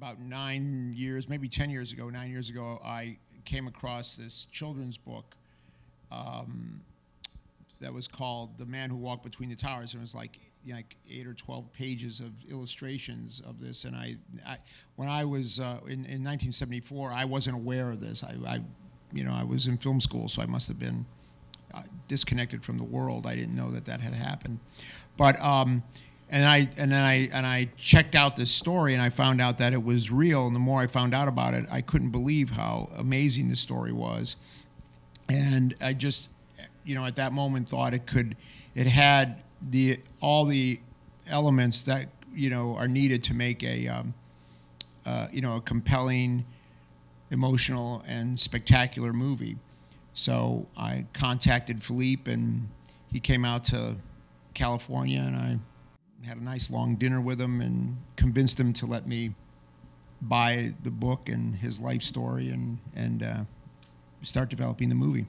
about 9 years, maybe 10 years ago, 9 years ago, I came across this children's book that was called The Man Who Walked Between the Towers. And it was like 8 or 12 pages of illustrations of this. And when I was in 1974, I wasn't aware of this. I was in film school, so I must have been disconnected from the world. I didn't know that had happened. But and I checked out this story, and I found out that it was real. And the more I found out about it, I couldn't believe how amazing the story was. And I just, at that moment thought it had all the elements that are needed to make a compelling, emotional, and spectacular movie. So I contacted Philippe, and he came out to California, and I had a nice long dinner with him and convinced him to let me buy the book and his life story and start developing the movie.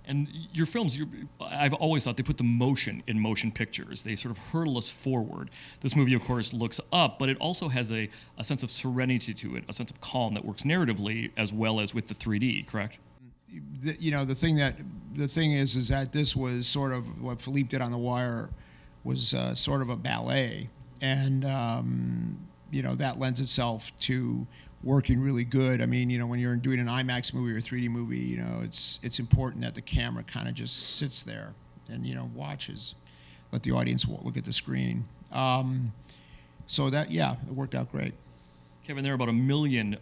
And your films, I've always thought they put the motion in motion pictures. They sort of hurtle us forward. This movie, of course, looks up, but it also has a sense of serenity to it, a sense of calm that works narratively as well as with the 3D, correct? The thing is that this was sort of what Philippe did on The Wire was sort of a ballet, and that lends itself to working really good. I mean, when you're doing an IMAX movie or a 3D movie, it's important that the camera kind of just sits there and watches, let the audience look at the screen. So that it worked out great. Kevin, there are about 1 million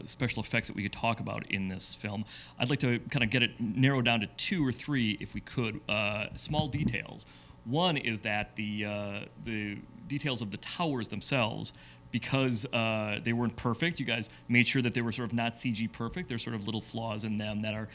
special effects that we could talk about in this film. I'd like to kind of get it narrowed down to 2 or 3, if we could, small details. One is that the details of the towers themselves, because they weren't perfect, you guys made sure that they were sort of not CG perfect. There's sort of little flaws in them that are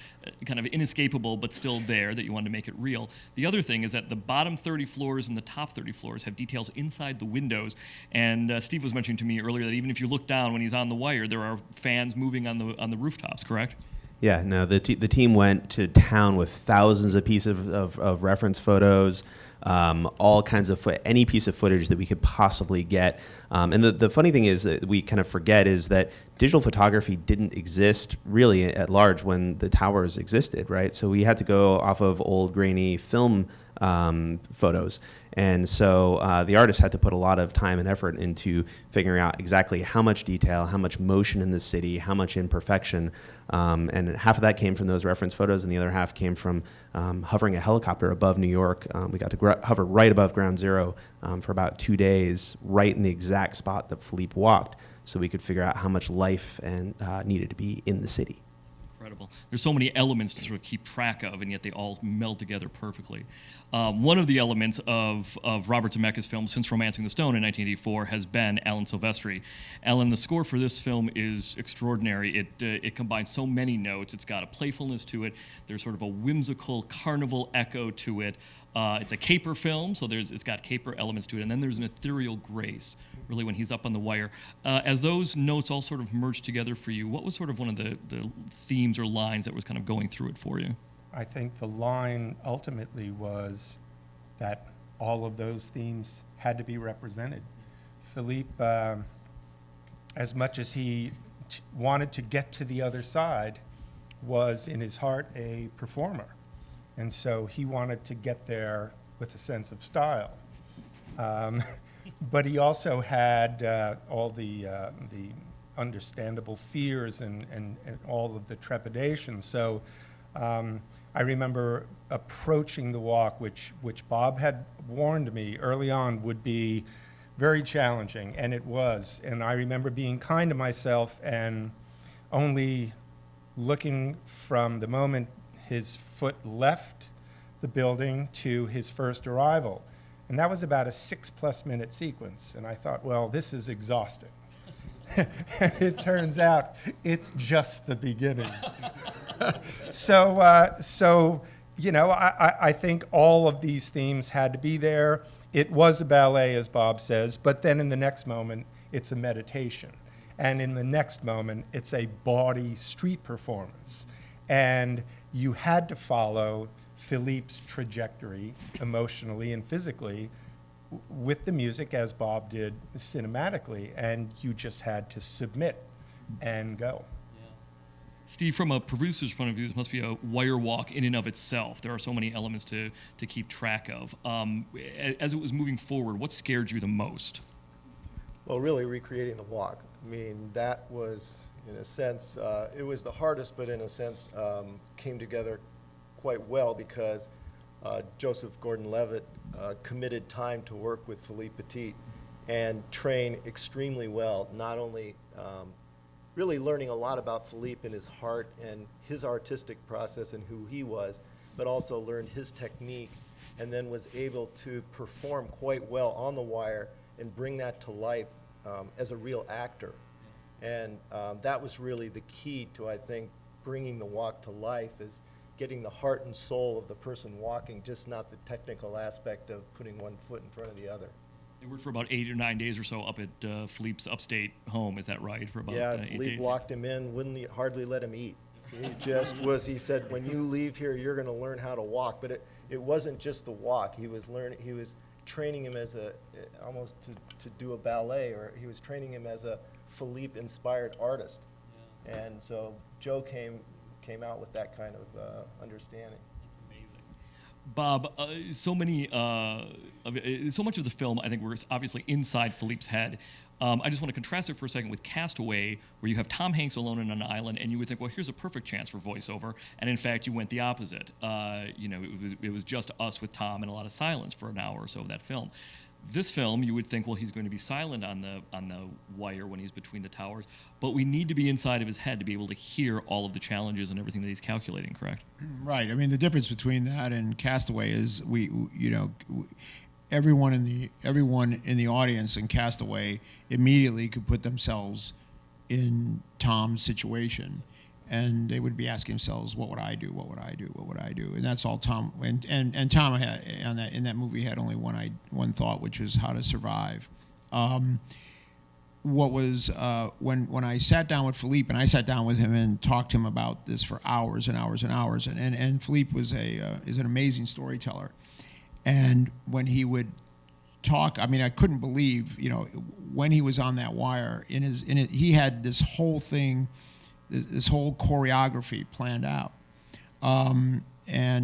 kind of inescapable but still there that you wanted to make it real. The other thing is that the bottom 30 floors and the top 30 floors have details inside the windows. And Steve was mentioning to me earlier that even if you look down when he's on the wire, there are fans moving on the rooftops, correct? Yeah, no, the team went to town with thousands of pieces of reference photos, all kinds of any piece of footage that we could possibly get. And the funny thing is that we kind of forget is that digital photography didn't exist really at large when the towers existed, right? So we had to go off of old grainy film photos. And so the artist had to put a lot of time and effort into figuring out exactly how much detail, how much motion in the city, how much imperfection. And half of that came from those reference photos, and the other half came from hovering a helicopter above New York. We got to hover right above ground zero for about 2 days, right in the exact spot that Philippe walked, so we could figure out how much life and needed to be in the city. Incredible. There's so many elements to sort of keep track of, and yet they all meld together perfectly. One of the elements of Robert Zemeckis' film since *Romancing the Stone* in 1984 has been Alan Silvestri. Alan, the score for this film is extraordinary. It combines so many notes. It's got a playfulness to it. There's sort of a whimsical carnival echo to it. It's a caper film, so it's got caper elements to it, and then there's an ethereal grace, really, when he's up on the wire. As those notes all sort of merged together for you, what was sort of one of the themes or lines that was kind of going through it for you? I think the line ultimately was that all of those themes had to be represented. Philippe, as much as he wanted to get to the other side, was in his heart a performer. And so he wanted to get there with a sense of style. But he also had all the understandable fears and all of the trepidation. So I remember approaching the walk, which Bob had warned me early on would be very challenging, and it was. And I remember being kind to myself and only looking from the moment his foot left the building to his first arrival. And that was about a 6+ minute sequence. And I thought, well, this is exhausting. And it turns out it's just the beginning. So I think all of these themes had to be there. It was a ballet, as Bob says, but then in the next moment, it's a meditation. And in the next moment, it's a bawdy street performance. And you had to follow Philippe's trajectory emotionally and physically with the music, as Bob did cinematically, and you just had to submit and go. Steve, from a producer's point of view, this must be a wire walk in and of itself. There are so many elements to keep track of. As it was moving forward, what scared you the most? Well, really recreating the walk. I mean, that was, in a sense, it was the hardest, but in a sense came together quite well because Joseph Gordon-Levitt committed time to work with Philippe Petit and train extremely well, not only really learning a lot about Philippe and his heart and his artistic process and who he was, but also learned his technique and then was able to perform quite well on the wire and bring that to life as a real actor. And that was really the key to, I think, bringing the walk to life, is getting the heart and soul of the person walking, just not the technical aspect of putting one foot in front of the other. They worked for about 8 or 9 days or so up at Philippe's upstate home. Is that right? For about Yeah, 8 Philippe days. locked him in, wouldn't hardly let him eat. He just was, he said, when you leave here, you're going to learn how to walk. But it wasn't just the walk. He was training him as almost to do a ballet, or he was training him as a Philippe-inspired artist. Yeah. And so Joe came out with that kind of understanding. Bob, so much of the film, I think, was obviously inside Philippe's head. I just want to contrast it for a second with Castaway, where you have Tom Hanks alone on an island, and you would think, well, here's a perfect chance for voiceover, and in fact, you went the opposite. It was just us with Tom and a lot of silence for an hour or so of that film. This film, you would think, well, he's going to be silent on the wire when he's between the towers, but we need to be inside of his head to be able to hear all of the challenges and everything that he's calculating, correct? Right. I mean, the difference between that and Castaway is everyone in the audience in Castaway immediately could put themselves in Tom's situation, and they would be asking themselves, "What would I do? What would I do? What would I do?" And that's all Tom. And Tom had in that movie had only one thought, which was how to survive. What was when I sat down with Philippe, and I sat down with him and talked to him about this for hours and hours and hours, and Philippe is an amazing storyteller, and when he would talk, I mean, I couldn't believe, when he was on that wire, he had this whole thing, this whole choreography planned out. And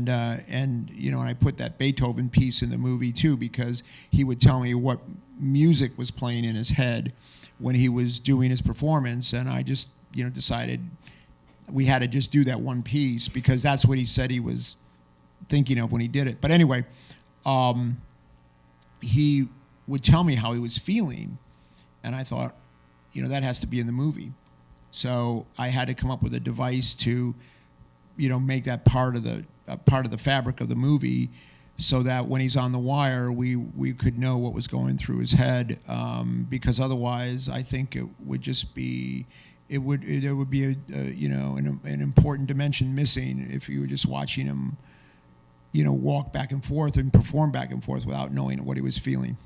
I put that Beethoven piece in the movie too, because he would tell me what music was playing in his head when he was doing his performance, and I just, decided we had to just do that one piece because that's what he said he was thinking of when he did it. But anyway, he would tell me how he was feeling, and I thought, that has to be in the movie. So I had to come up with a device to, make that part of the fabric of the movie, so that when he's on the wire, we could know what was going through his head. Because otherwise, I think it would just be, there would be an important dimension missing if you were just watching him, walk back and forth and perform back and forth without knowing what he was feeling.